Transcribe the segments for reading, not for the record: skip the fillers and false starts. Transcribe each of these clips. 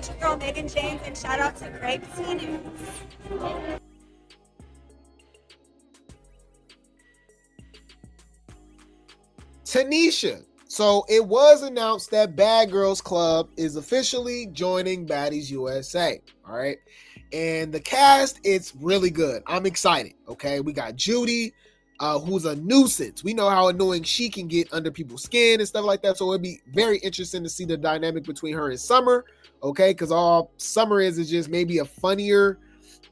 It's your girl Mehgan James, and shout out to Grape News. Tanisha. So it was announced that Bad Girls Club is officially joining Baddies USA. All right. And the cast, it's really good. I'm excited. Okay. We got Judy, who's a nuisance. We know how annoying she can get under people's skin and stuff like that. So it'd be very interesting to see the dynamic between her and Summer. Okay. Because all Summer is just maybe a funnier,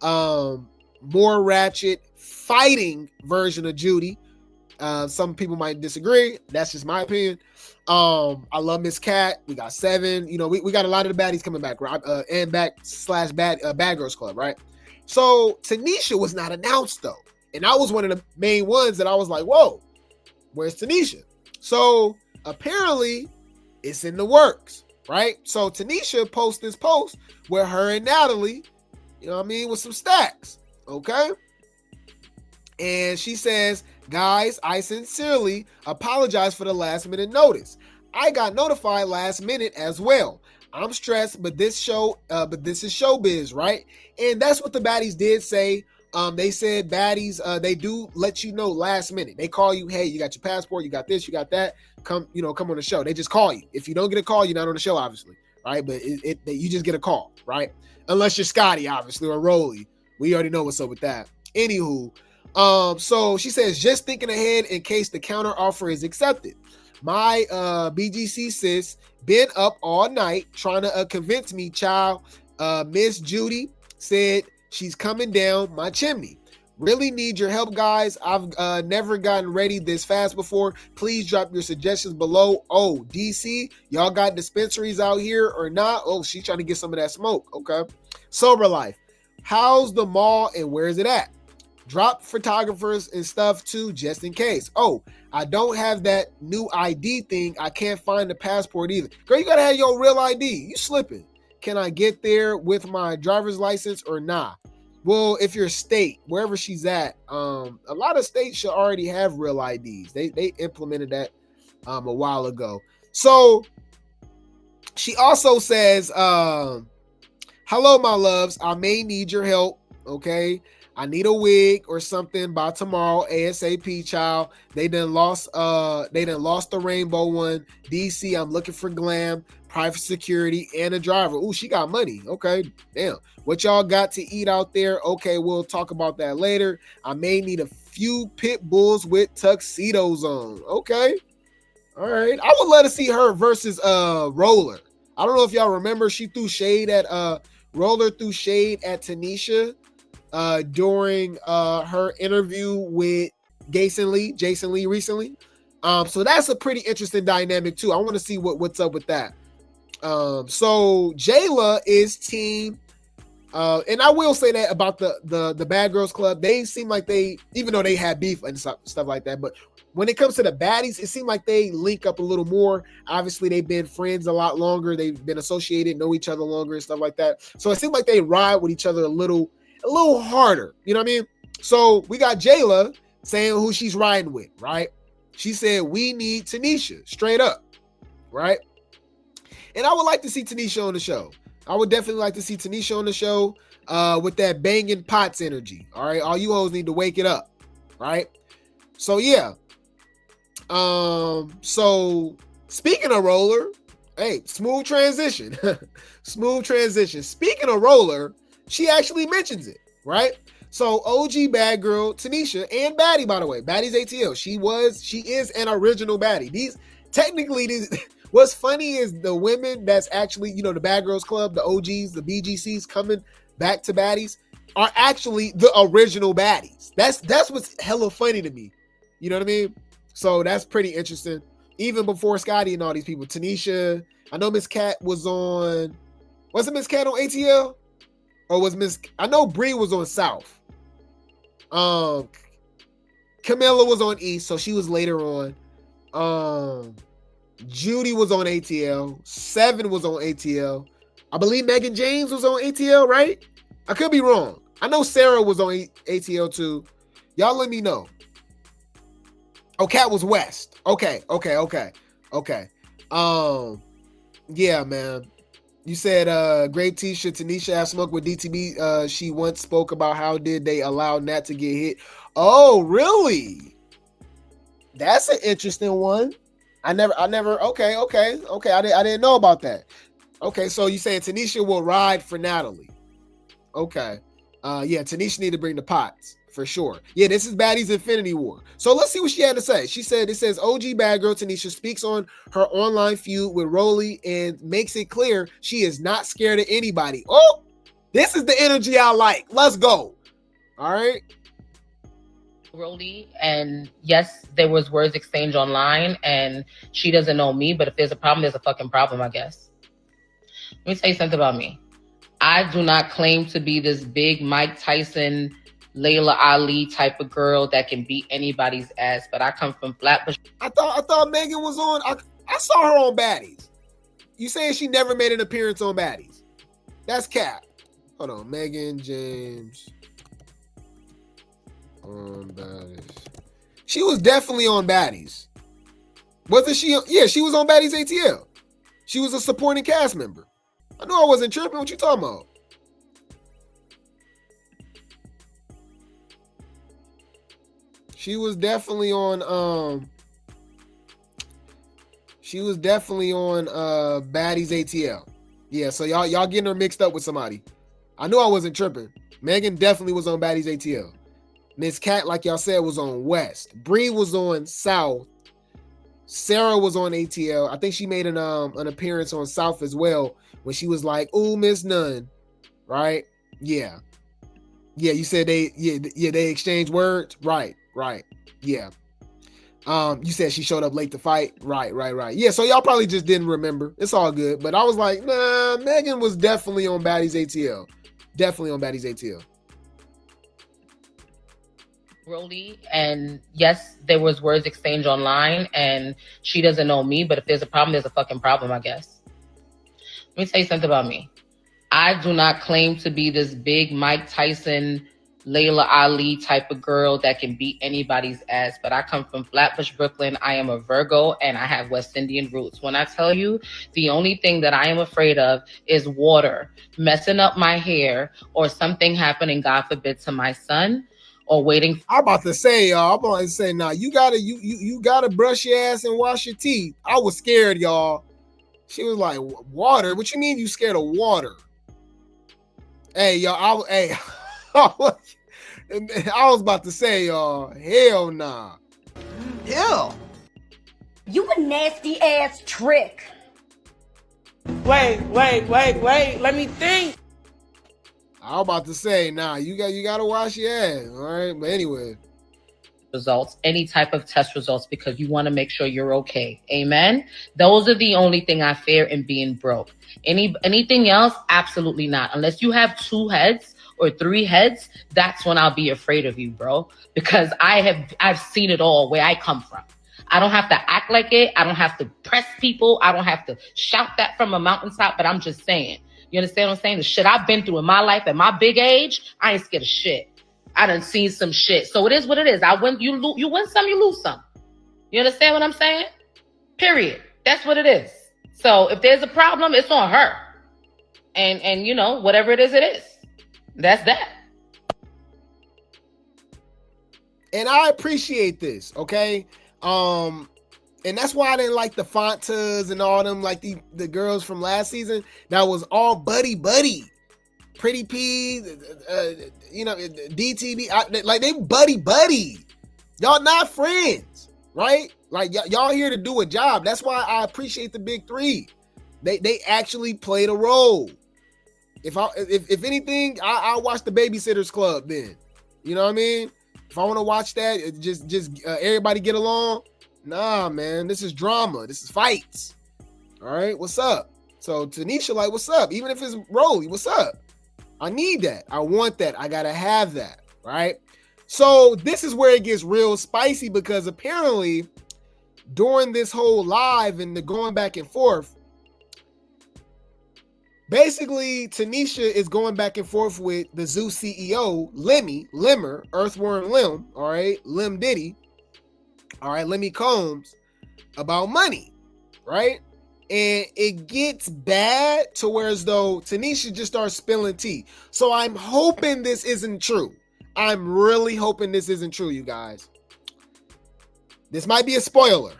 more ratchet fighting version of Judy. Some people might disagree. That's just my opinion. I love Miss Cat. We got Seven. You know, we got a lot of the baddies coming back, right? And back / Bad Girls Club, right? So Tanisha was not announced though, and I was one of the main ones that I was like, "Whoa, where's Tanisha?" So apparently, it's in the works, right? So Tanisha posts this post where her and Natalie, you know what I mean, with some stacks, okay? And she says, guys, I sincerely apologize for the last minute notice. I got notified last minute as well. I'm stressed, but this is showbiz, right? And that's what the baddies did say. They said baddies, they do let you know last minute. They call you, hey, you got your passport, you got this, you got that. Come on the show. They just call you. If you don't get a call, you're not on the show, obviously, right? But you just get a call, right? Unless you're Scotty, obviously, or Rollie. We already know what's up with that. Anywho, so she says, just thinking ahead in case the counter offer is accepted. My BGC sis been up all night trying to convince me, child. Miss Judy said she's coming down my chimney. Really need your help, guys. I've never gotten ready this fast before. Please drop your suggestions below. Oh, DC, y'all got dispensaries out here or not? Oh, she's trying to get some of that smoke. Okay. Sober Life. How's the mall and where is it at? Drop photographers and stuff too, just in case. Oh, I don't have that new ID thing. I can't find the passport either. Girl, you gotta have your real ID. You slipping. Can I get there with my driver's license or nah? Well, if your state, wherever she's at, a lot of states should already have real IDs. They implemented that a while ago. So she also says, hello, my loves. I may need your help. Okay. I need a wig or something by tomorrow, ASAP, child. They done lost the rainbow one. DC, I'm looking for glam, private security, and a driver. Ooh, she got money. Okay, damn. What y'all got to eat out there? Okay, we'll talk about that later. I may need a few pit bulls with tuxedos on. Okay, all right. I would love to see her versus Roller. I don't know if y'all remember, she threw shade at Roller threw shade at Tanisha during her interview with Jason Lee recently. So that's a pretty interesting dynamic too. I want to see what's up with that. So Jayla is team, and I will say that about the Bad Girls Club. They seem like they, even though they had beef and stuff like that, but when it comes to the baddies, it seemed like they link up a little more. Obviously, they've been friends a lot longer. They've been associated, know each other longer and stuff like that. So it seemed like they ride with each other a little harder. You know what I mean? So we got Jayla saying who she's riding with, right? She said, we need Tanisha, straight up, right? And I would like to see Tanisha on the show. I would definitely like to see Tanisha on the show with that banging pots energy, all right? All you hoes need to wake it up, right? So, yeah. So speaking of Roller, hey, smooth transition. Smooth transition. Speaking of Roller, she actually mentions it, right? So OG bad girl Tanisha and Baddie, by the way, Baddie's ATL. She is an original baddie. These what's funny is the women that's actually, you know, the Bad Girls Club, the OGs, the BGCs coming back to baddies are actually the original baddies. That's what's hella funny to me. You know what I mean? So that's pretty interesting. Even before Scotty and all these people, Tanisha, I know Miss Cat was on, wasn't Miss Cat on ATL? Or was I know Bree was on South. Camilla was on East, so she was later on. Judy was on ATL. Seven was on ATL. I believe Mehgan James was on ATL, right? I could be wrong. I know Sarah was on ATL too. Y'all let me know. Oh, Cat was West. Okay. Yeah, man. You said Grape T-shirt, Tanisha have smoke with DTB. She once spoke about how did they allow Nat to get hit. Oh, really? That's an interesting one. I never. Okay. I didn't know about that. Okay, so you saying Tanisha will ride for Natalie? Okay. Yeah, Tanisha need to bring the pots for sure. Yeah, this is Baddies Infinity War. So let's see what she had to say. She said, it says OG bad girl Tanisha speaks on her online feud with Rollie and makes it clear she is not scared of anybody. Oh, this is the energy I like. Let's go. All right. Rollie, and yes, there was words exchanged online, and she doesn't know me, but if there's a problem, there's a fucking problem, I guess. Let me tell you something about me. I do not claim to be this big Mike Tyson, Layla Ali type of girl that can beat anybody's ass, but I come from Flatbush. I thought Meghan was on. I saw her on Baddies. You saying she never made an appearance on Baddies? That's cap. Hold on, Mehgan James on Baddies. She was definitely on Baddies. Wasn't she? Yeah, she was on Baddies ATL. She was a supporting cast member. I know I wasn't tripping. What you talking about? She was definitely on Baddies ATL. Yeah, so y'all getting her mixed up with somebody. I knew I wasn't tripping. Meghan definitely was on Baddies ATL. Miss Cat, like y'all said, was on West. Bree was on South. Sarah was on ATL. I think she made an appearance on South as well when she was like, "Ooh, Miss Nunn," right? Yeah. You said they exchanged words, right? Yeah. You said she showed up late to fight, right? Yeah, so y'all probably just didn't remember. It's all good, but I was like, nah, Meghan was definitely on Baddies ATL. Definitely on Baddies ATL. Rollie, and yes, there was words exchanged online, and she doesn't know me, but if there's a problem, there's a fucking problem, I guess. Let me tell you something about me. I do not claim to be this big Mike Tyson, Layla Ali type of girl that can beat anybody's ass, but I come from Flatbush, Brooklyn. I am a Virgo, and I have West Indian roots. When I tell you, the only thing that I am afraid of is water messing up my hair or something happening, God forbid, to my son. Or waiting. I'm about to say, y'all. I'm about to say, nah, you gotta brush your ass and wash your teeth. I was scared, y'all. She was like, water? What you mean you scared of water? Hey, y'all. I was about to say, y'all, hell nah. Ew. You a nasty ass trick. Wait. Let me think. I was about to say, nah, you gotta wash your ass, all right? But anyway. Results, any type of test results, because you want to make sure you're okay. Amen. Those are the only thing I fear in being broke. Anything else, absolutely not. Unless you have 2 heads or 3 heads, that's when I'll be afraid of you, bro. Because I've seen it all where I come from. I don't have to act like it. I don't have to press people. I don't have to shout that from a mountaintop, but I'm just saying. You understand what I'm saying? The shit I've been through in my life at my big age, I ain't scared of shit. I done seen some shit. So it is what it is. You win some, you lose some. You understand what I'm saying? Period. That's what it is. So if there's a problem, it's on her. And you know, whatever it is, it is. That's that. And I appreciate this, okay? And that's why I didn't like the Fontas and all them, like the girls from last season. That was all buddy. Pretty P, DTB, like they buddy. Y'all not friends, right? Like y'all here to do a job. That's why I appreciate the big 3. They actually played a role. If anything, I'll watch the Babysitters Club then. You know what I mean? If I want to watch that, just everybody get along. Nah, man, this is drama. This is fights. All right, what's up? So Tanisha, like, what's up? Even if it's Rollie, what's up? I need that. I want that. I gotta have that, right? So this is where it gets real spicy because apparently during this whole live and the going back and forth, basically Tanisha is going back and forth with the Zeus CEO, Limmer, Earthworm Lim, all right, Lim Diddy, all right, Lemmy Combs, about money, right? And it gets bad to where as though Tanisha just starts spilling tea. So I'm hoping this isn't true. I'm really hoping this isn't true, you guys. This might be a spoiler.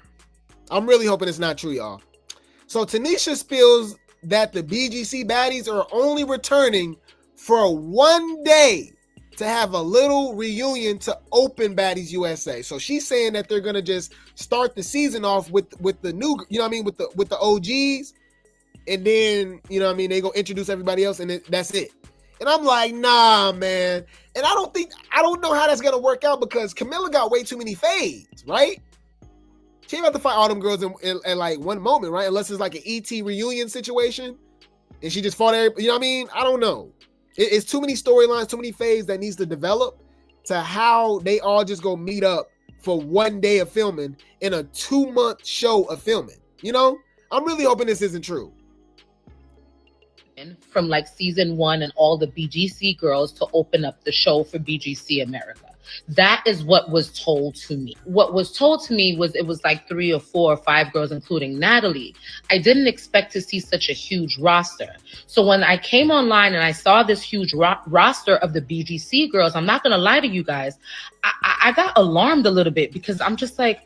I'm really hoping it's not true, y'all. So Tanisha spills that the BGC baddies are only returning for one day to have a little reunion to open Baddies USA. So she's saying that they're gonna just start the season off with the new, you know what I mean, with the OGs, and then, you know what I mean, they go introduce everybody else, and that's it. And I'm like, nah, man. And I don't know how that's gonna work out, because Camilla got way too many fades, right? She ain't about to fight all them girls in like one moment, right? Unless it's like an ET reunion situation, and she just fought everybody, you know what I mean? I don't know. It's too many storylines, too many phases that needs to develop to how they all just go meet up for one day of filming in a 2-month show of filming. You know, I'm really hoping this isn't true. From like season 1 and all the BGC girls to open up the show for BGC America. That is what was told to me. What was told to me was it was like 3 or 4 or 5 girls, including Natalie. I didn't expect to see such a huge roster. So when I came online and I saw this huge roster of the BGC girls, I'm not going to lie to you guys, I got alarmed a little bit, because I'm just like,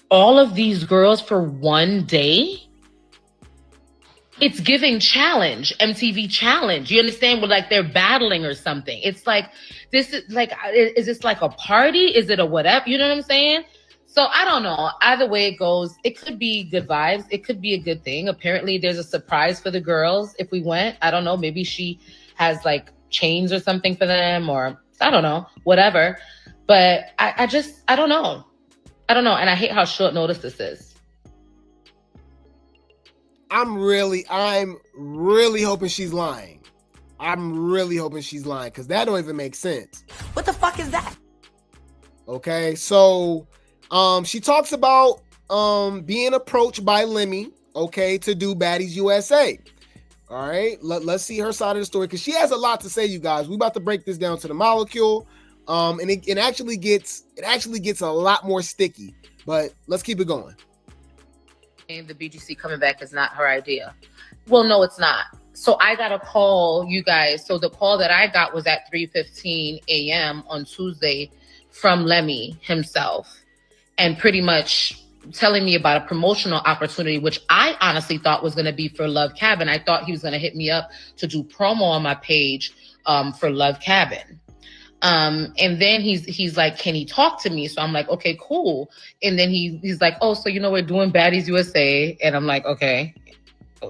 all of these girls for one day? It's giving challenge, MTV challenge. You understand? With like they're battling or something. It's like, this is like, is this like a party? Is it a whatever? You know what I'm saying? So I don't know. Either way it goes, it could be good vibes. It could be a good thing. Apparently there's a surprise for the girls if we went. I don't know. Maybe she has like chains or something for them, or I don't know, whatever. But I don't know. I don't know. And I hate how short notice this is. I'm really hoping she's lying. I'm really hoping she's lying, because that don't even make sense. What the fuck is that? Okay, so she talks about being approached by Lemmy, okay, to do Baddies USA. All right, let's see her side of the story, because she has a lot to say, you guys. We about to break this down to the molecule, and it actually gets a lot more sticky. But let's keep it going. The BGC coming back is not her idea. Well, no, it's not. So I got a call, you guys. So the call that I got was at 3:15 a.m. on Tuesday from Lemmy himself, and pretty much telling me about a promotional opportunity, which I honestly thought was going to be for Love Cabin. I thought he was going to hit me up to do promo on my page for Love Cabin. And then he's like, can he talk to me? So I'm like, okay, cool. And then he's like, oh, so, you know, we're doing Baddies USA. And I'm like, okay.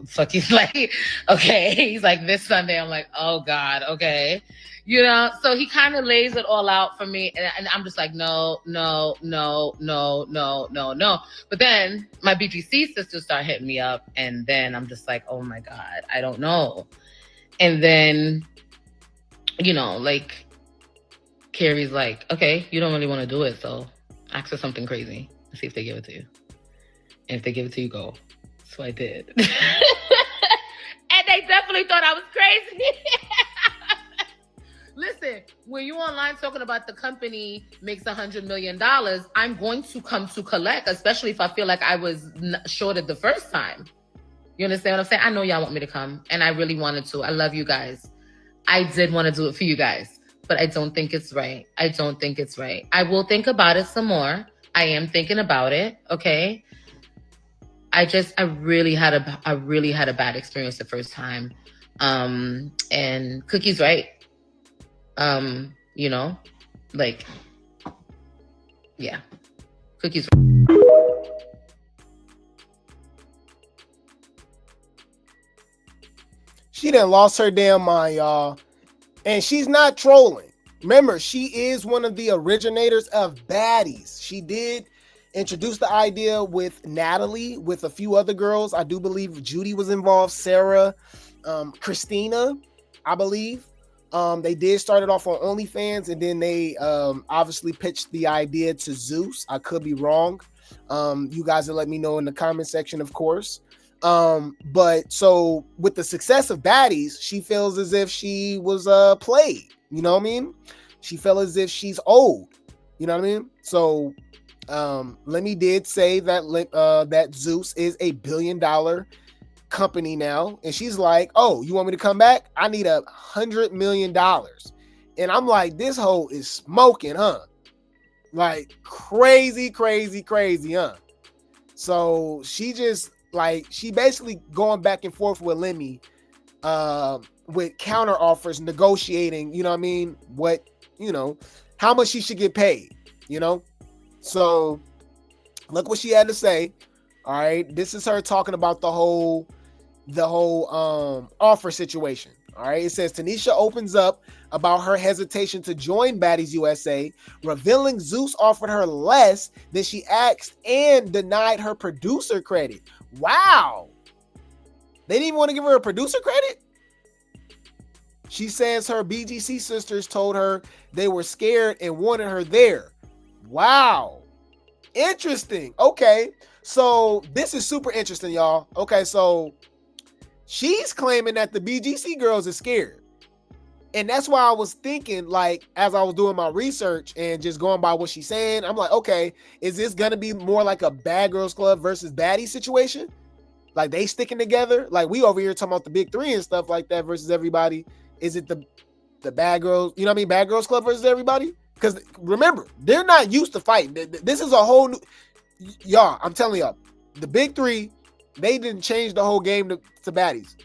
So he's like, okay. He's like, this Sunday. I'm like, oh God. Okay. You know, so he kind of lays it all out for me. And I'm just like, no. But then my BGC sisters start hitting me up. And then I'm just like, oh my God, I don't know. And then, you know, like, Carrie's like, okay, you don't really want to do it, so ask for something crazy and see if they give it to you. And if they give it to you, go. So I did. And they definitely thought I was crazy. Listen, when you online talking about the company makes $100 million, I'm going to come to collect, especially if I feel like I was shorted the first time. You understand what I'm saying? I know y'all want me to come, and I really wanted to. I love you guys. I did want to do it for you guys. But I don't think it's right. I don't think it's right. I will think about it some more. I am thinking about it. Okay. I really had a bad experience the first time. And Cookie's right. You know, like, yeah, Cookie's right. She done lost her damn mind, y'all. And she's not trolling. Remember, she is one of the originators of Baddies. She did introduce the idea with Natalie, with a few other girls. I do believe Judy was involved, Sarah, Christina, I believe. They did start it off on OnlyFans, and then they obviously pitched the idea to Zeus. I could be wrong. You guys will let me know in the comment section, of course. But so with the success of Baddies, she feels as if she was played. You know what I mean? She felt as if she's old. You know what I mean? So Lemmy did say that that Zeus is a $1 billion company now, and she's like, "Oh, you want me to come back? I need $100 million." And I'm like, "This hoe is smoking, huh? Like crazy, huh?" So she just like she basically going back and forth with Lemmy, with counter offers, negotiating. You know what I mean? What how much she should get paid. So look what she had to say. All right, this is her talking about the whole offer situation. All right, it says Tanisha opens up about her hesitation to join Baddies USA, revealing Zeus offered her less than she asked and denied her producer credit. Wow, they didn't even want to give her a producer credit. She says her BGC sisters told her they were scared and wanted her there. Wow, interesting. Okay, so this is super interesting, y'all. Okay, so she's claiming that the BGC girls are scared. And that's why I was thinking, like, as I was doing my research and just going by what she's saying, I'm like, okay, is this going to be more like a Bad Girls Club versus Baddies situation? Like, they sticking together? Like, we over here talking about the big three and stuff like that versus everybody. Is it the Bad Girls, you know what I mean? Bad Girls Club versus everybody? Because remember, they're not used to fighting. This is a whole new, y'all, I'm telling y'all, the big three, they didn't change the whole game to Baddies.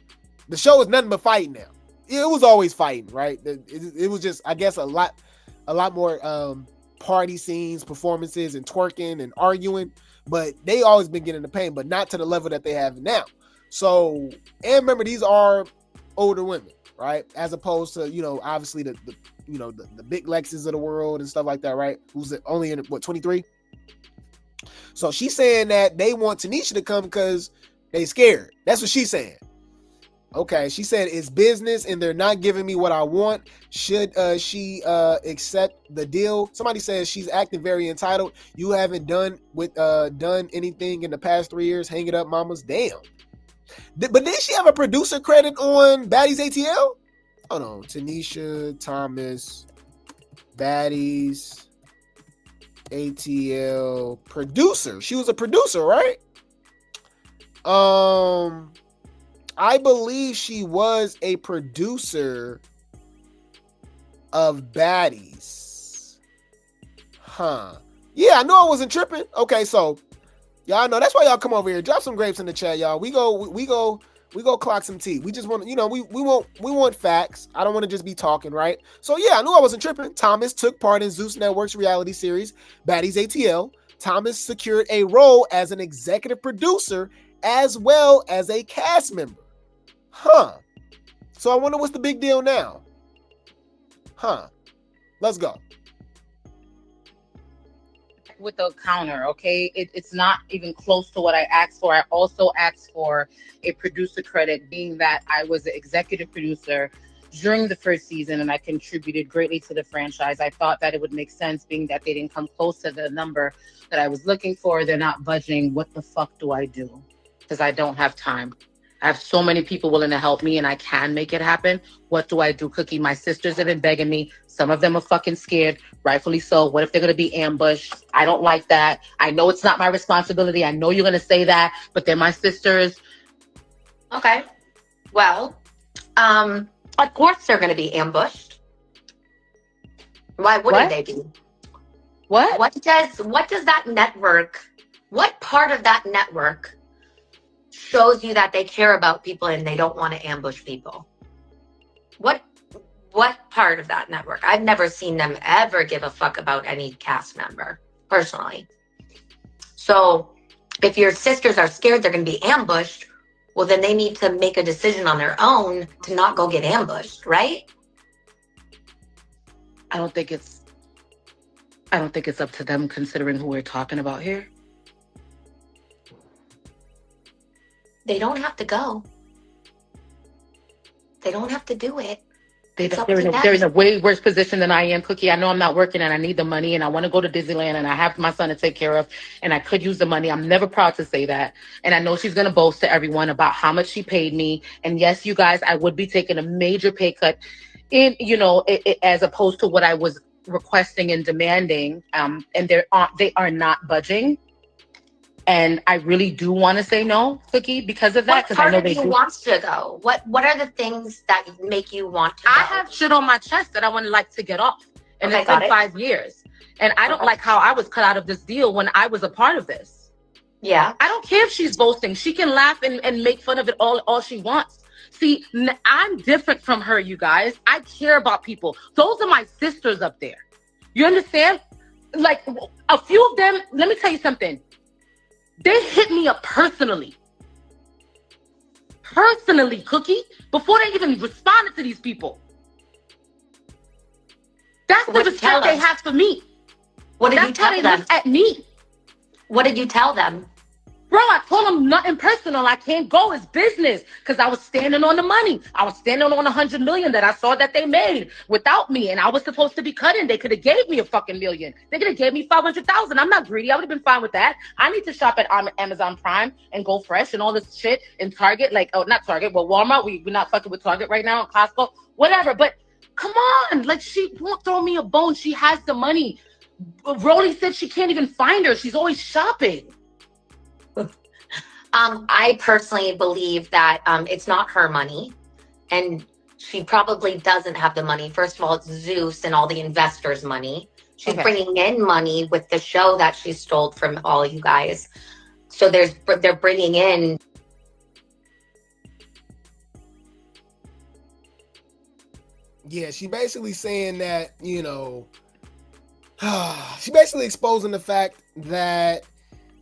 The show is nothing but fighting now. It was always fighting, right? It was just, I guess, a lot more party scenes, performances, and twerking and arguing. But they always been getting the pain, but not to the level that they have now. So, and remember, these are older women, right? As opposed to, obviously the big Lexes of the world and stuff like that, right? Who's only in 23? So she's saying that they want Tanisha to come because they scared. That's what she's saying. Okay, she said it's business and they're not giving me what I want. Should she accept the deal? Somebody says she's acting very entitled. You haven't done anything in the past 3 years. Hang it up, mamas. Damn. But did she have a producer credit on Baddies ATL? Hold on, Tanisha Thomas, Baddies ATL producer. She was a producer, right? I believe she was a producer of Baddies. Huh. Yeah, I know I wasn't tripping. Okay, so y'all know that's why y'all come over here. Drop some grapes in the chat, y'all. We go clock some tea. We just want, we want facts. I don't want to just be talking, right? So yeah, I knew I wasn't tripping. Thomas took part in Zeus Network's reality series, Baddies ATL. Thomas secured a role as an executive producer as well as a cast member. Huh. So I wonder what's the big deal now. Huh. Let's go. With the counter, okay? It's not even close to what I asked for. I also asked for a producer credit, being that I was the executive producer during the first season and I contributed greatly to the franchise. I thought that it would make sense, being that they didn't come close to the number that I was looking for. They're not budgeting. What the fuck do I do? Because I don't have time. I have so many people willing to help me and I can make it happen. What do I do, Cookie? My sisters have been begging me. Some of them are fucking scared, rightfully so. What if they're going to be ambushed? I don't like that. I know it's not my responsibility. I know you're going to say that, but they're my sisters. Okay. Well, of course they're going to be ambushed. Why wouldn't they be? What does that network, what part of that network shows you that they care about people and they don't want to ambush people? What part of that network? I've never seen them ever give a fuck about any cast member, personally. So if your sisters are scared they're going to be ambushed, well, then they need to make a decision on their own to not go get ambushed, right? I don't think it's up to them, considering who we're talking about here. They don't have to go. They don't have to do it. They're in a way worse position than I am, Cookie. I know I'm not working and I need the money and I want to go to Disneyland and I have my son to take care of and I could use the money. I'm never proud to say that. And I know she's going to boast to everyone about how much she paid me. And yes, you guys, I would be taking a major pay cut as opposed to what I was requesting and demanding, and they are not budging. And I really do want to say no, Cookie, because of that. What part I know of they you do. wants to go? What are the things that make you want to go? I have shit on my chest that I would like to get off. And Okay, it's been 5 years. And I don't like how I was cut out of this deal when I was a part of this. Yeah. I don't care if she's boasting. She can laugh and make fun of it all she wants. See, I'm different from her, you guys. I care about people. Those are my sisters up there. You understand? Like, a few of them, let me tell you something. They hit me up personally. Personally, Cookie, before they even responded to these people. That's the respect they have for me. What did you tell them? That's how they look at me. What did you tell them? Bro, I told them nothing personal. I can't go. It's business. Because I was standing on the money. I was standing on 100 million that I saw that they made without me. And I was supposed to be cutting. They could have gave me a fucking million. They could have gave me 500,000. I'm not greedy. I would have been fine with that. I need to shop at Amazon Prime and Go Fresh and all this shit in Target. Like, oh, not Target, but Walmart. We're not fucking with Target right now. Costco. Whatever. But come on. Like, she won't throw me a bone. She has the money. Rollie said she can't even find her. She's always shopping. I personally believe that it's not her money, and she probably doesn't have the money. First of all, it's Zeus and all the investors' money. She's bringing in money with the show that she stole from all you guys. So they're bringing in. Yeah, she basically saying that, you know, she basically exposing the fact that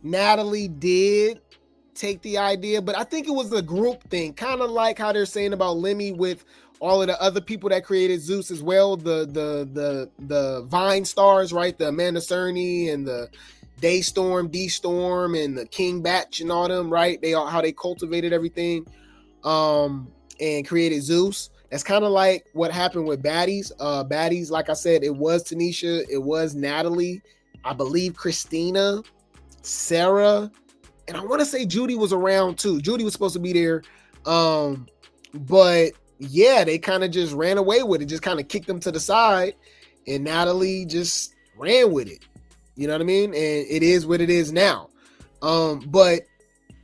Natalie did take the idea, but I think it was a group thing, kind of like how they're saying about Lemmy with all of the other people that created Zeus as well, the Vine stars, right? The Amanda Cerny and the Daystorm, D-Storm, and the King Batch and all them, right? How they cultivated everything and created Zeus. That's kind of like what happened with Baddies. Baddies, like I said, it was Tanisha, it was Natalie, I believe Christina, Sarah, and I want to say Judy was around too. Judy was supposed to be there. But yeah, they kind of just ran away with it, just kind of kicked them to the side, and Natalie just ran with it. You know what I mean? And it is what it is now. But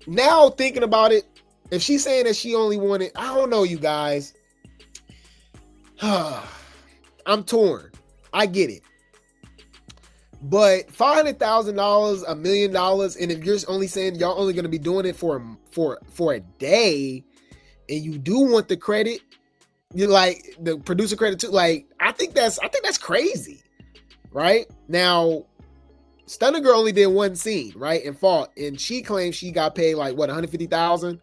now thinking about it, if she's saying that she only wanted, I don't know, you guys. I'm torn. I get it. But $500,000, $1 million, and if you're only saying y'all only going to be doing it for a day, and you do want the credit, you like the producer credit too. Like I think that's crazy, right? Now, Stunner Girl only did one scene, right, and fought, and she claims she got paid like what 150,000,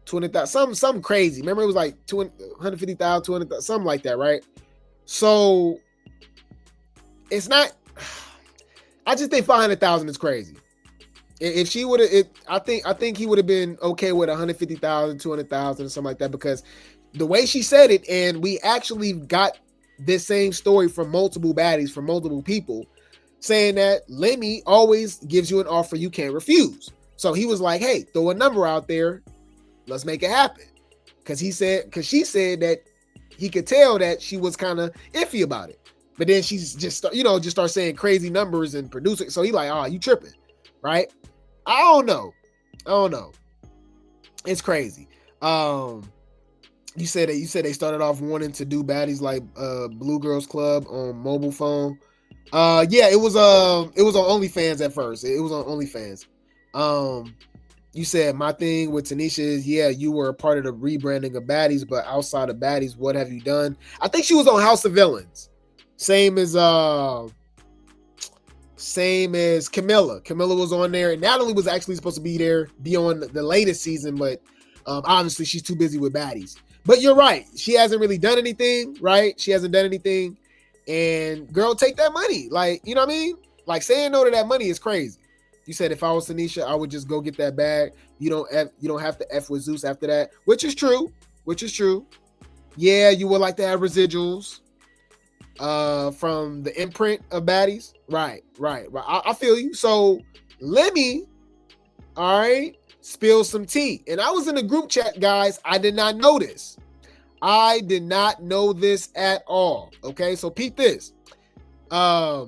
200,000, something crazy. Remember it was like 150,000, 200,000, something like that, right? So it's not. I just think 500,000 is crazy. If she would have, I think he would have been okay with 150,000, 200,000, or something like that, because the way she said it, and we actually got this same story from multiple baddies, from multiple people, saying that Lemmy always gives you an offer you can't refuse. So he was like, "Hey, throw a number out there, let's make it happen." Because she said that he could tell that she was kind of iffy about it. But then she's just start saying crazy numbers and producing. So he like, "Oh, you tripping," right? I don't know. It's crazy. You said they started off wanting to do baddies like Blue Girls Club on mobile phone. Yeah, it was on OnlyFans at first. It was on OnlyFans. You said my thing with Tanisha is, yeah, you were a part of the rebranding of Baddies, but outside of Baddies, what have you done? I think she was on House of Villains. Same as Camilla. Camilla was on there, and Natalie was actually supposed to be on the latest season, but obviously she's too busy with Baddies. But you're right, she hasn't really done anything, right? She hasn't done anything, and girl, take that money. Like, you know what I mean? Like, saying no to that money is crazy. You said if I was Tanisha, I would just go get that bag. You don't have to F with Zeus after that, which is true. Yeah, you would like to have residuals from the imprint of Baddies. Right. I feel you. So Lemmy, all right, spill some tea. And I was in the group chat, guys. I did not know this. I did not know this at all. Okay, so peep this. So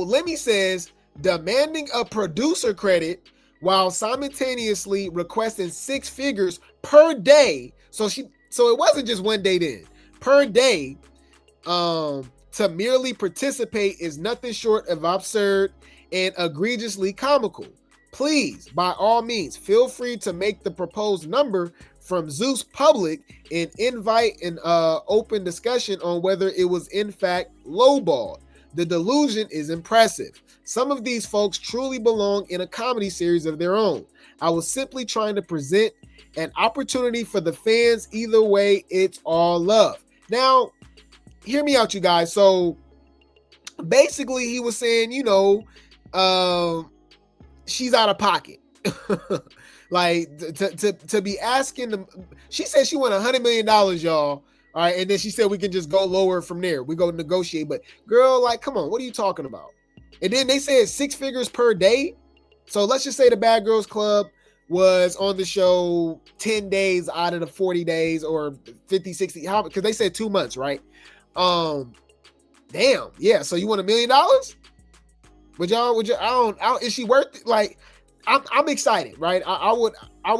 Lemmy says demanding a producer credit while simultaneously requesting 6 figures per day. So it wasn't just one day then. Per day, to merely participate is nothing short of absurd and egregiously comical. Please, by all means, feel free to make the proposed number from Zeus public and invite an open discussion on whether it was in fact lowballed. The delusion is impressive. Some of these folks truly belong in a comedy series of their own. I was simply trying to present an opportunity for the fans. Either way, it's all love. Now, hear me out, you guys. So basically, he was saying, she's out of pocket. Like to be asking them. She said she won $100 million, y'all. All right, and then she said we can just go lower from there. We go negotiate, but girl, like, come on, what are you talking about? And then they said 6 figures per day. So let's just say the Bad Girls Club was on the show 10 days out of the 40 days or 50, 60, how, because they said 2 months, right? Damn, yeah. So you want $1 million? Is she worth it? Like, I'm excited, right? I would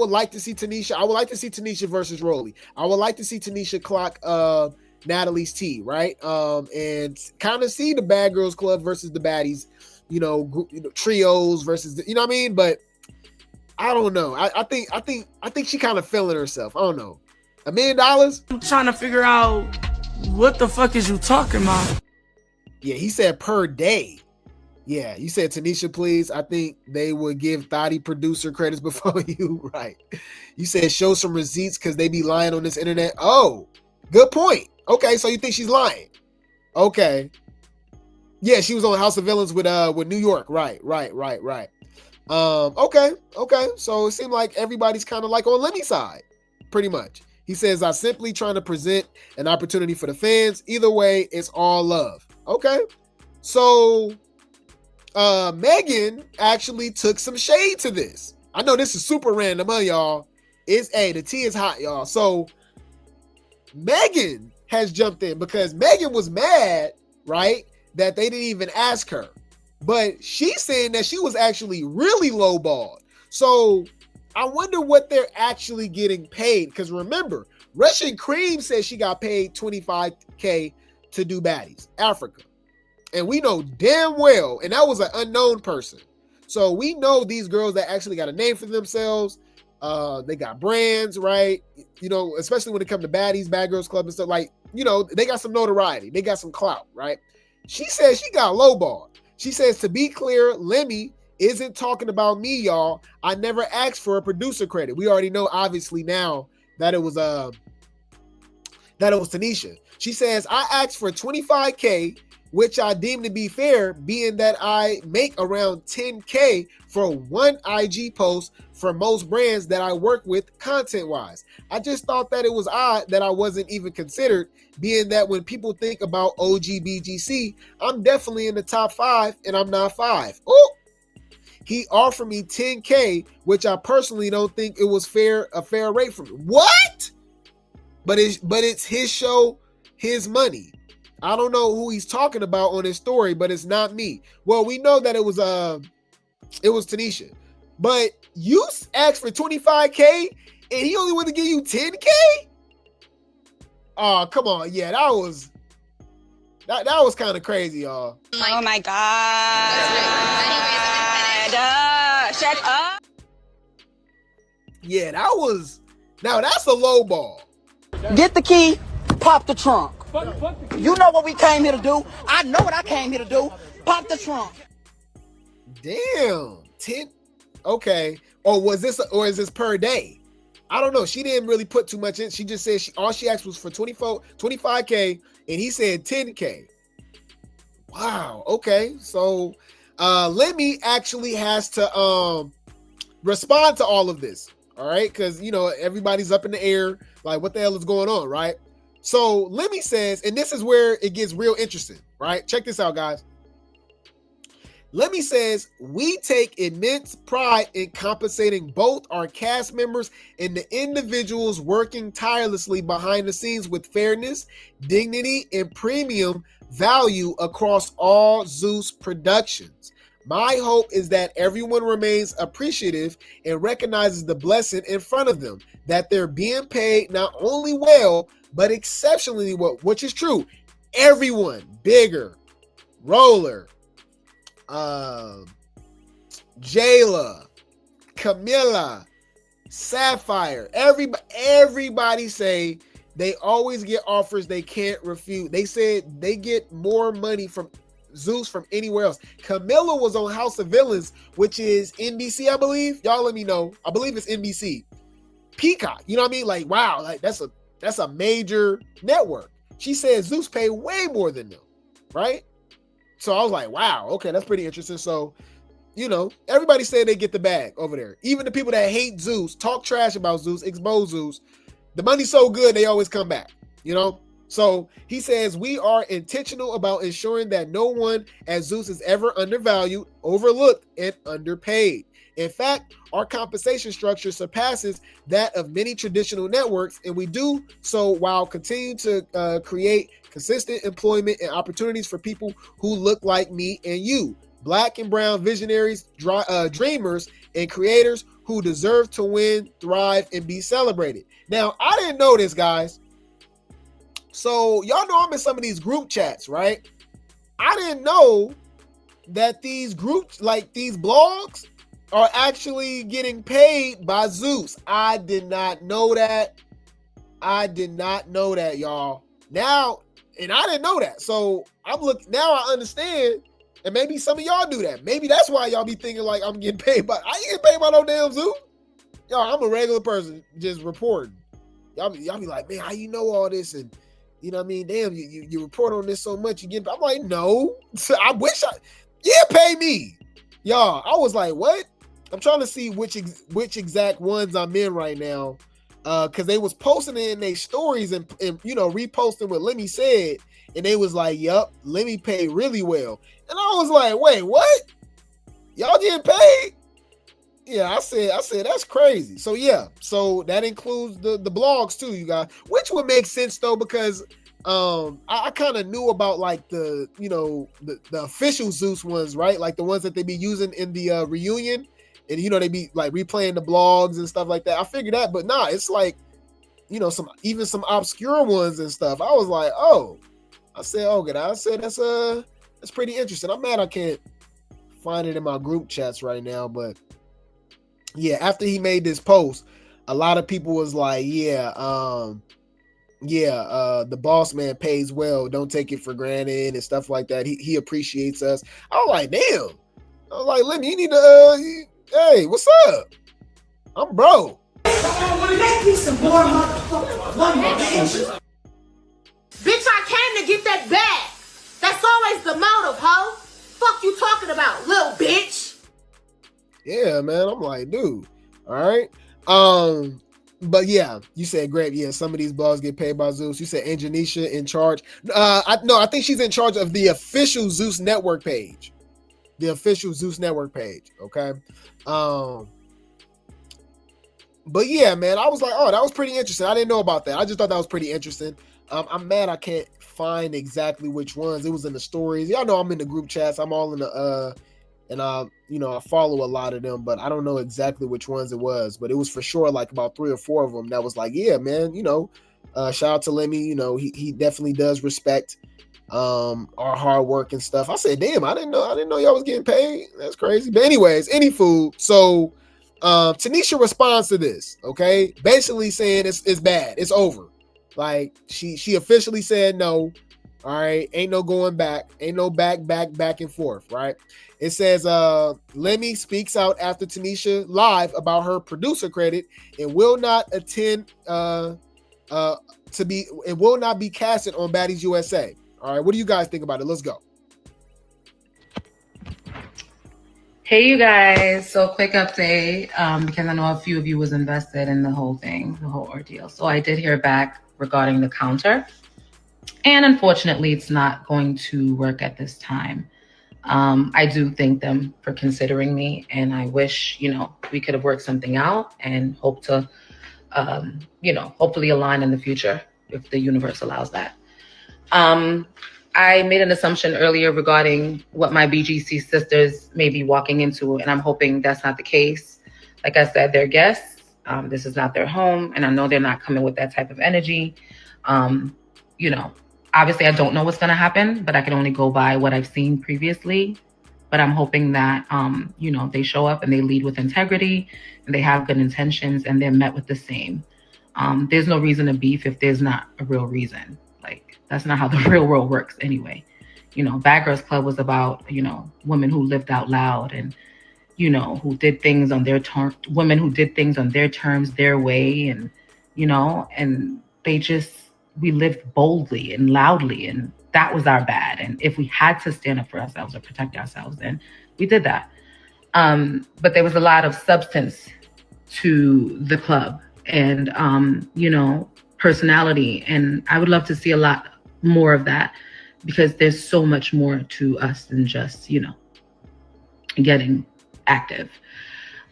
like to see Tanisha. I would like to see Tanisha versus Rollie. I would like to see Tanisha clock Natalie's T, right? And kind of see the Bad Girls Club versus the Baddies, trios versus you know what I mean? But I don't know. I think she kind of feeling herself. I don't know. $1 million? I'm trying to figure out what the fuck is you talking about? Yeah, he said per day. Yeah, you said Tanisha, please. I think they would give Thotty producer credits before you, right? You said show some receipts because they be lying on this internet. Oh, good point. Okay, so you think she's lying? Okay. Yeah, she was on House of Villains with New York. Right. Okay. So it seemed like everybody's kind of like on Lemmy's side, pretty much. He says, I'm simply trying to present an opportunity for the fans. Either way, it's all love. Okay. So Meghan actually took some shade to this. I know this is super random, huh, y'all? The tea is hot, y'all. So Meghan has jumped in because Meghan was mad, right, that they didn't even ask her. But she's saying that she was actually really lowballed. So I wonder what they're actually getting paid. Because remember, Russian Cream said she got paid $25K to do Baddies Africa. And we know damn well, and that was an unknown person. So we know these girls that actually got a name for themselves. They got brands, right? Especially when it comes to Baddies, Bad Girls Club and stuff, like, they got some notoriety. They got some clout, right? She says she got lowballed. She says, to be clear, Lemmy isn't talking about me, y'all. I never asked for a producer credit. We already know, obviously, now that it was Tanisha. She says, I asked for $25K, which I deem to be fair, being that I make around $10K for one IG post for most brands that I work with content-wise. I just thought that it was odd that I wasn't even considered, being that when people think about OG BGC, I'm definitely in the top 5 and I'm not 5. Oh, he offered me $10K, which I personally don't think it was a fair rate for me. What? But it's his show, his money. I don't know who he's talking about on his story, but it's not me. Well, we know that it was Tanisha. But you asked for $25K and he only wanted to give you $10K? Oh, come on. Yeah, that was kind of crazy, y'all. Oh my God. Shut up. Yeah, that's a low ball. Get the key, pop the trunk. You know what we came here to do. I know what I came here to do. Pop the trunk. Damn. 10. Okay. Or is this per day? I don't know. She didn't really put too much in. She just said all she asked was for 25K, and he said 10K. Wow. Okay. So Lemmy actually has to respond to all of this. All right. Because, everybody's up in the air. Like, what the hell is going on? Right. So Lemmy says, and this is where it gets real interesting. Right. Check this out, guys. Lemmy says, we take immense pride in compensating both our cast members and the individuals working tirelessly behind the scenes with fairness, dignity, and premium value across all Zeus productions. My hope is that everyone remains appreciative and recognizes the blessing in front of them, that they're being paid not only well, but exceptionally well, which is true. Everyone, Bigger, Roller, Jayla, Camilla, Sapphire, everybody say they always get offers they can't refuse. They said they get more money from Zeus from anywhere else. Camilla was on House of Villains, which is NBC, I believe. Y'all let me know. I believe it's NBC. Peacock, you know what I mean? Like, wow, like that's a major network. She said Zeus paid way more than them, right? So I was like, wow, okay, that's pretty interesting. So, you know, everybody said they get the bag over there. Even the people that hate Zeus, talk trash about Zeus, expose Zeus, the money's so good, they always come back, you know? So he says, we are intentional about ensuring that no one at Zeus is ever undervalued, overlooked, and underpaid. In fact, our compensation structure surpasses that of many traditional networks, and we do so while continuing to create consistent employment and opportunities for people who look like me and you, Black and brown visionaries, dreamers, and creators who deserve to win, thrive, and be celebrated. Now, I didn't know this, guys. So y'all know I'm in some of these group chats, right? I didn't know that these groups, like these blogs, are actually getting paid by Zeus. I did not know that. I did not know that, y'all. Now, and I didn't know that. So I'm looking, now I understand. And maybe some of y'all do that. Maybe that's why y'all be thinking like I'm getting paid, but I ain't getting paid by no damn Zeus. Y'all, I'm a regular person just reporting. Y'all be like, man, how you know all this? And you know what I mean? Damn, you report on this so much, you get. I'm like, no. I wish pay me. Y'all, I was like, what? I'm trying to see which exact ones I'm in right now. Cause they was posting it in their stories and you know, reposting what Lemmy said, and they was like, yup, Lemmy paid really well. And I was like, wait, what? Y'all getting paid? Yeah, I said that's crazy. So yeah, so that includes the blogs too, you guys, which would make sense though, because I kind of knew about like the, you know, the official Zeus ones, right? Like the ones that they be using in the reunion, and you know, they be like replaying the blogs and stuff like that. I figured that, but nah, it's like, you know, some obscure ones and stuff. I was like, oh, I said, okay, I said that's pretty interesting. I'm mad I can't find it in my group chats right now, but yeah, after he made this post, a lot of people was like, the boss man pays well. Don't take it for granted and stuff like that. He appreciates us. I was like, damn. I was like, Lemmy, you need to, hey, what's up? I'm broke. Make me some more motherfuckers. One more bitch. Bitch, I came to get that bag. That's always the motive, ho. Fuck you talking about, little bitch. Yeah, man. I'm like, dude. All right. But yeah, you said Grape. Yeah, some of these blogs get paid by Zeus. You said Tanisha in charge. I think she's in charge of the official Zeus Network page. The official Zeus Network page. Okay. But yeah, man, I was like, oh, that was pretty interesting. I didn't know about that. I just thought that was pretty interesting. I'm mad I can't find exactly which ones. It was in the stories. Y'all know I'm in the group chats. I'm all in the you know, I follow a lot of them, but I don't know exactly which ones it was. But it was for sure like about 3 or 4 of them that was like, yeah, man, you know, shout out to Lemmy. You know, he definitely does respect our hard work and stuff. I said, damn, I didn't know y'all was getting paid. That's crazy. But anyways, any food. So Tanisha responds to this, okay, basically saying it's bad, it's over. Like she officially said no. All right, ain't no going back, ain't no back and forth, right? It says Lemmy speaks out after Tanisha live about her producer credit and will not attend will not be casted on Baddies USA. All right, what do you guys think about it? Let's go. Hey, you guys. So quick update, because I know a few of you was invested in the whole thing, the whole ordeal. So I did hear back regarding the counter. And unfortunately, it's not going to work at this time. I do thank them for considering me, and I wish, we could have worked something out and hope to, hopefully align in the future if the universe allows that. I made an assumption earlier regarding what my BGC sisters may be walking into, and I'm hoping that's not the case. Like I said, they're guests. This is not their home, and I know they're not coming with that type of energy. Obviously I don't know what's going to happen, but I can only go by what I've seen previously. But I'm hoping that, they show up and they lead with integrity and they have good intentions and they're met with the same. There's no reason to beef if there's not a real reason. Like, that's not how the real world works anyway. Bad Girls Club was about, women who lived out loud and, who did things on their terms, women who did things on their terms, their way. And, and we lived boldly and loudly, and that was our bad. And if we had to stand up for ourselves or protect ourselves, then we did that. But there was a lot of substance to the club and, personality. And I would love to see a lot more of that, because there's so much more to us than just, getting active.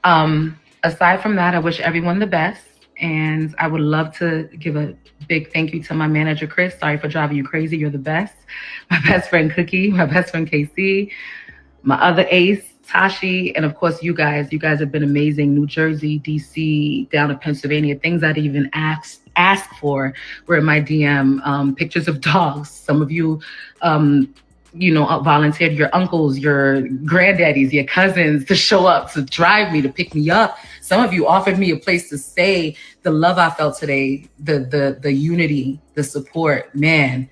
Aside from that, I wish everyone the best. And I would love to give a big thank you to my manager, Chris. Sorry for driving you crazy. You're the best. My best friend, Cookie. My best friend, KC. My other ace, Tashi. And of course, you guys. You guys have been amazing. New Jersey, DC, down to Pennsylvania. Things I didn't even ask for were in my DM. Pictures of dogs. Some of you, volunteered your uncles, your granddaddies, your cousins to show up, to drive me, to pick me up. Some of you offered me a place to stay. The love I felt today, the unity, the support, man,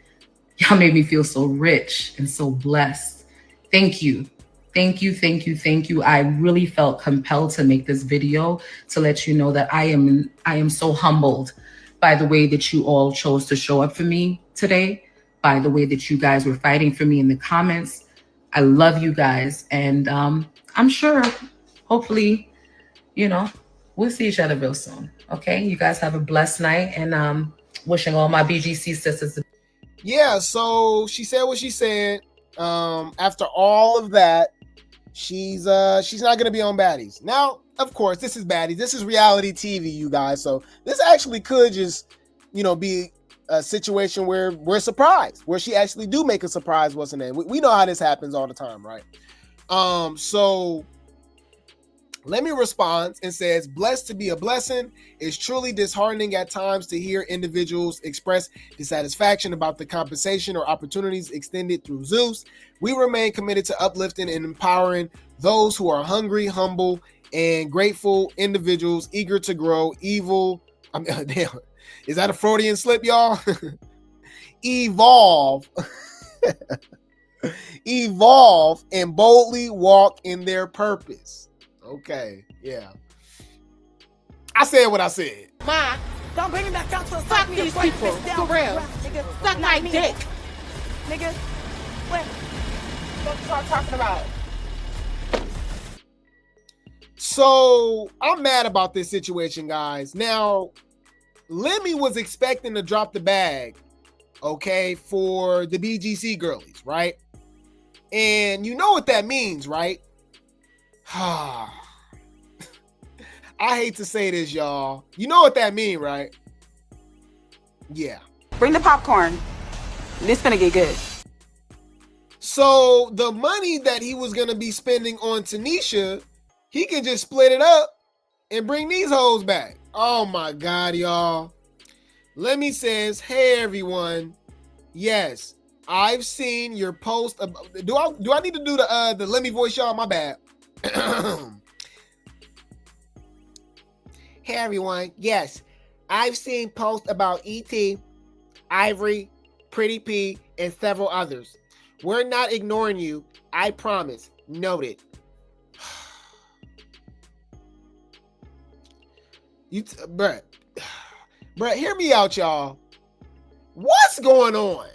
y'all made me feel so rich and so blessed. Thank you. Thank you, thank you, thank you. I really felt compelled to make this video to let you know that I am so humbled by the way that you all chose to show up for me today, by the way that you guys were fighting for me in the comments. I love you guys. And I'm sure, hopefully, we'll see each other real soon. Okay, you guys have a blessed night, and wishing all my BGC sisters. Yeah, so she said what she said. After all of that, she's not gonna be on Baddies. Now, of course, this is Baddies. This is reality TV, you guys. So this actually could just, be a situation where we're surprised, where she actually do make a surprise. What's her name? We know how this happens all the time, right? So let me respond and says, blessed to be a blessing. It's truly disheartening at times to hear individuals express dissatisfaction about the compensation or opportunities extended through Zeus. We remain committed to uplifting and empowering those who are hungry, humble, and grateful individuals eager to grow. Damn, is that a Freudian slip, y'all? Evolve. Evolve and boldly walk in their purpose. Okay, yeah. I said what I said. Ma, don't bring him back out to fuck these people. For real. Nigga, suck my dick. Nigga, what you start talking about? So, I'm mad about this situation, guys. Now, Lemmy was expecting to drop the bag, okay, for the BGC girlies, right? And you know what that means, right? I hate to say this, y'all. You know what that means, right? Yeah. Bring the popcorn. This gonna get good. So the money that he was gonna be spending on Tanisha, he can just split it up and bring these hoes back. Oh my God, y'all. Lemmy says, hey everyone. Yes, I've seen your post. Do I need to do the Lemmy voice, y'all? My bad. Hey everyone, yes, I've seen posts about E.T., Ivori, Pretty P, and several others. We're not ignoring you, I promise. Noted. Bruh, hear me out, y'all. What's going on?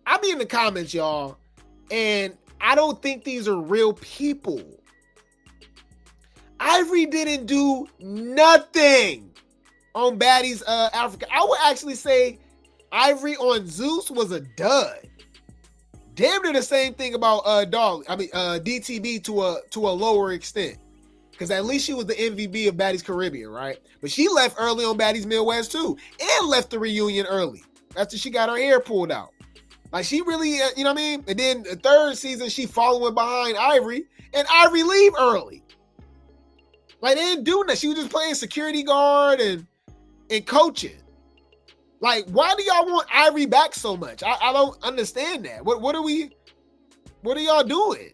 I be in the comments, y'all, and I don't think these are real people. Ivori didn't do nothing on Baddies Africa. I would actually say Ivori on Zeus was a dud. Damn near the same thing about DTB to a lower extent. Because at least she was the MVP of Baddies Caribbean, right? But she left early on Baddies Midwest too. And left the reunion early after she got her hair pulled out. Like she really, you know what I mean? And then the third season, she following behind Ivori. And Ivori leave early. Like they didn't do nothing. She was just playing security guard and coaching. Like, why do y'all want Ivori back so much? I don't understand that. What are y'all doing?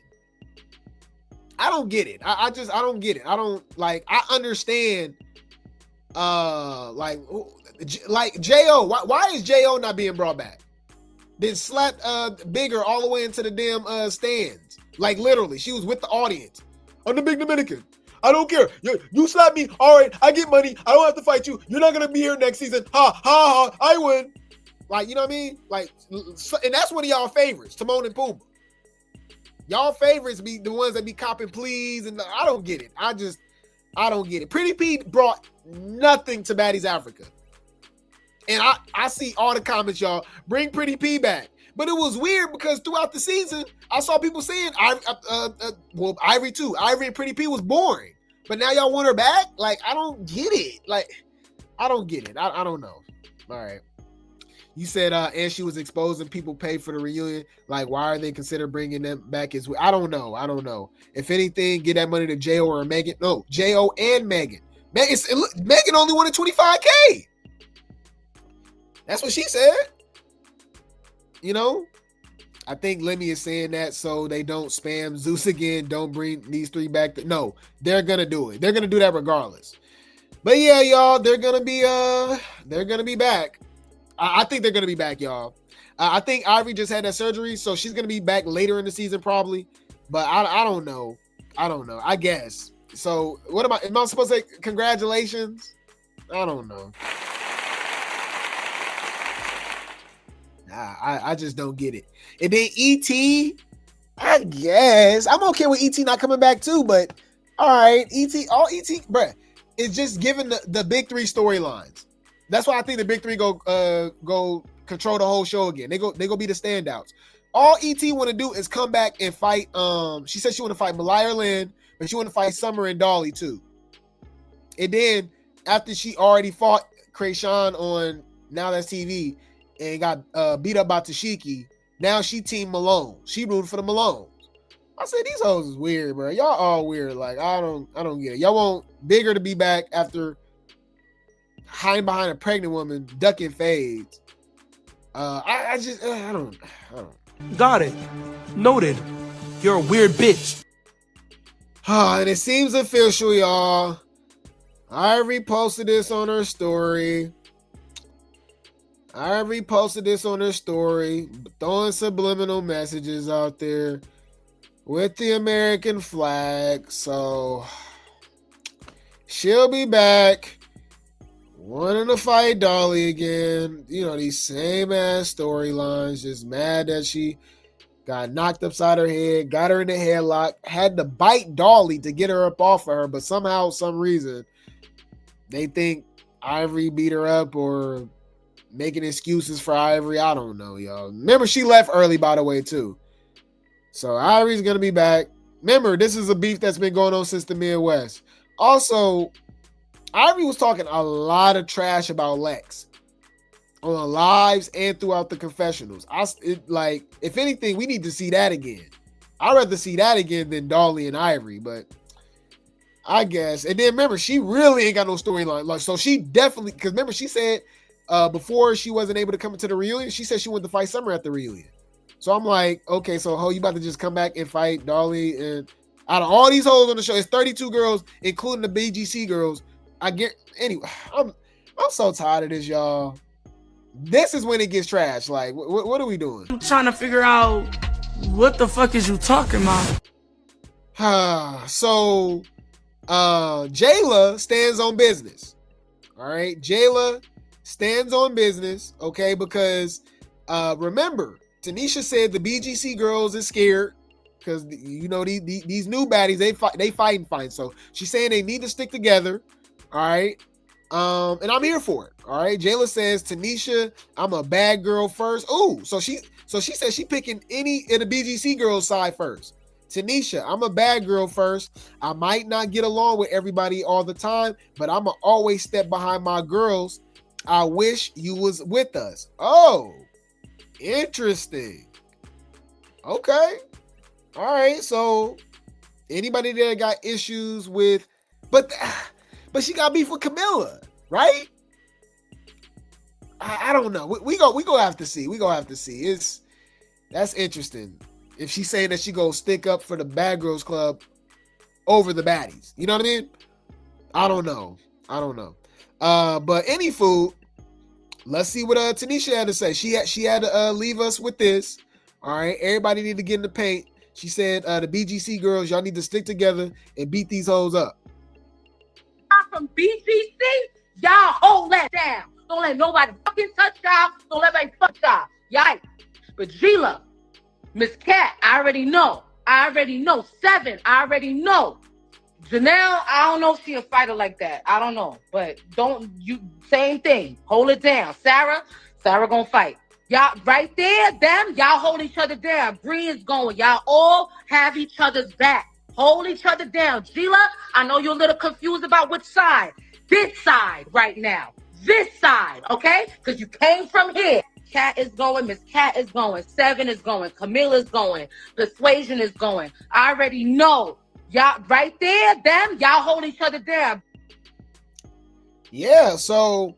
I don't get it. I don't get it. I understand. Like J.O. Why is J.O. not being brought back? Been slapped bigger all the way into the damn stands. Like literally, she was with the audience. I'm the big Dominican. I don't care. You slap me. All right, I get money. I don't have to fight you. You're not going to be here next season. Ha, ha, ha. I win. Like, you know what I mean? Like, and that's one of y'all favorites, Timon and Pumbaa. Y'all favorites be the ones that be copping pleas. And I don't get it. I don't get it. Pretty P brought nothing to Baddies Africa. And I see all the comments, y'all. Bring Pretty P back. But it was weird because throughout the season, I saw people saying, Ivori too. Ivori and Pretty P was boring. But now y'all want her back? Like, I don't get it. Like, I don't get it. I don't know. All right. You said, and she was exposing people pay for the reunion. Like, why are they consider bringing them back as well? I don't know. If anything, get that money to J.O. or Meghan. No, J.O. and Meghan. Meghan only wanted $25K. That's what she said. You know, I think Lemmy is saying that so they don't spam Zeus again. Don't bring these three back. No, they're gonna do it. They're gonna do that regardless. But yeah, y'all, they're gonna be back. I think they're gonna be back, y'all. I think Ivori just had that surgery, so she's gonna be back later in the season probably. But I don't know. I guess. So what am I supposed to say? Congratulations? I don't know. I just don't get it. And then E.T., I guess. I'm okay with E.T. not coming back too, but all right. E.T., bruh, it's just giving the big three storylines. That's why I think the big three go control the whole show again. They go be the standouts. All E.T. want to do is come back and fight. She said she want to fight Malaya Lynn, but she want to fight Summer and Dolly too. And then after she already fought Krayshawn on Now That's TV, and got beat up by Tashiki. Now she team Malone. She rooted for the Malones. I said these hoes is weird, bro. Y'all all weird. Like I don't get it. Y'all want Bigger to be back after hiding behind a pregnant woman, ducking fades. I don't. Got it. Noted. You're a weird bitch. And it seems official, y'all. Ivori posted this on her story. Throwing subliminal messages out there with the American flag. So she'll be back, wanting to fight Dolly again. You know, these same ass storylines. Just mad that she got knocked upside her head, got her in the headlock, had to bite Dolly to get her up off of her, but somehow, some reason, they think Ivori beat her up or making excuses for Ivori. I don't know, y'all. Remember, she left early, by the way, too. So Ivori's going to be back. Remember, this is a beef that's been going on since the Midwest. Also, Ivori was talking a lot of trash about Lex on lives and throughout the confessionals. If anything, we need to see that again. I'd rather see that again than Dolly and Ivori, but I guess. And then remember, she really ain't got no storyline. Like, so she definitely, because remember, she said before she wasn't able to come into the reunion, she said she wanted to fight Summer at the reunion. So I'm like, okay, so you about to just come back and fight Dolly? And out of all these hoes on the show, it's 32 girls, including the BGC girls. Anyway, I'm so tired of this, y'all. This is when it gets trash. Like, what are we doing? I'm trying to figure out what the fuck is you talking about? So Jayla stands on business. All right, Jayla stands on business, okay, because remember, Tanisha said the BGC girls is scared because you know these new baddies, they fighting fine. So she's saying they need to stick together, all right. And I'm here for it. All right. Jayla says, Tanisha, I'm a bad girl first. Ooh, so she said she picking any of the BGC girls side first. Tanisha, I'm a bad girl first. I might not get along with everybody all the time, but I'm going to always step behind my girls. I wish you was with us. Oh, interesting. Okay. All right. So anybody that got issues with, but she got beef with Camilla, right? I don't know. We go have to see. We gonna have to see. That's interesting. If she's saying that she go stick up for the Bad Girls Club over the baddies, you know what I mean? I don't know. But any food. Let's see what Tanisha had to say. She had to leave us with this. All right, everybody need to get in the paint. She said the BGC girls, y'all need to stick together and beat these hoes up. From BGC, y'all hold that down. Don't let nobody fucking touch y'all. Don't let anybody fuck y'all. Yikes. But Gila, Miss Cat, I already know. 7, I already know. Janelle, I don't know if she a fighter like that. I don't know. But same thing. Hold it down. Sarah gonna fight. Y'all right there, y'all hold each other down. Bree is going. Y'all all have each other's back. Hold each other down. Gila, I know you're a little confused about which side. This side right now. This side, okay? Because you came from here. Cat is going. Miss Cat is going. 7 is going. Camilla's going. Persuasion is going. I already know. Y'all right there, y'all hold each other down. Yeah, so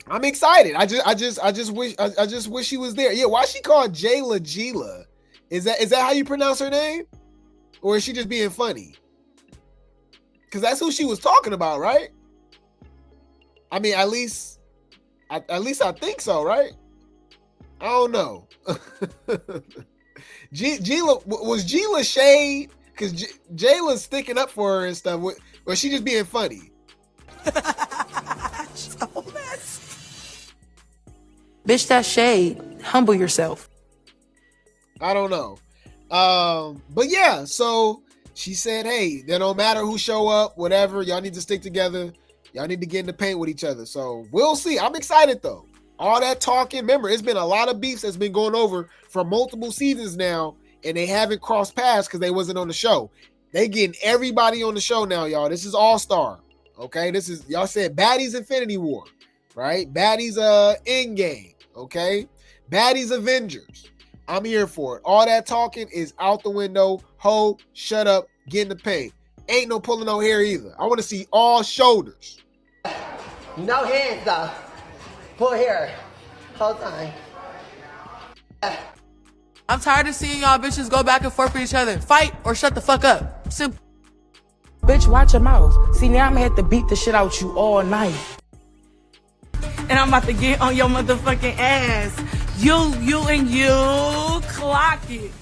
I'm excited. I just wish she was there. Yeah, why she called Jayla Gila? Is that how you pronounce her name? Or is she just being funny? Because that's who she was talking about, right? I mean, at least I think so, right? I don't know. Was Gila shade? Because Jayla's sticking up for her and stuff. Or she just being funny? So messy. Bitch, that's shade. Humble yourself. I don't know. But yeah, so she said, hey, that no matter who show up, whatever, y'all need to stick together. Y'all need to get in the paint with each other. So we'll see. I'm excited though. All that talking, remember, it's been a lot of beefs that's been going over for multiple seasons now, and they haven't crossed paths because they wasn't on the show. They getting everybody on the show now, y'all. This is All-Star. Okay, this is, y'all said Baddies Infinity War, right? Baddies Endgame, okay? Baddies Avengers. I'm here for it. All that talking is out the window. Ho, shut up, get in the paint. Ain't no pulling no hair either. I want to see all shoulders. No hands though. Pull hair. Hold on. I'm tired of seeing y'all bitches go back and forth with each other. Fight or shut the fuck up. Simple. Bitch, watch your mouth. See, now I'm gonna have to beat the shit out you all night. And I'm about to get on your motherfucking ass. You clock it.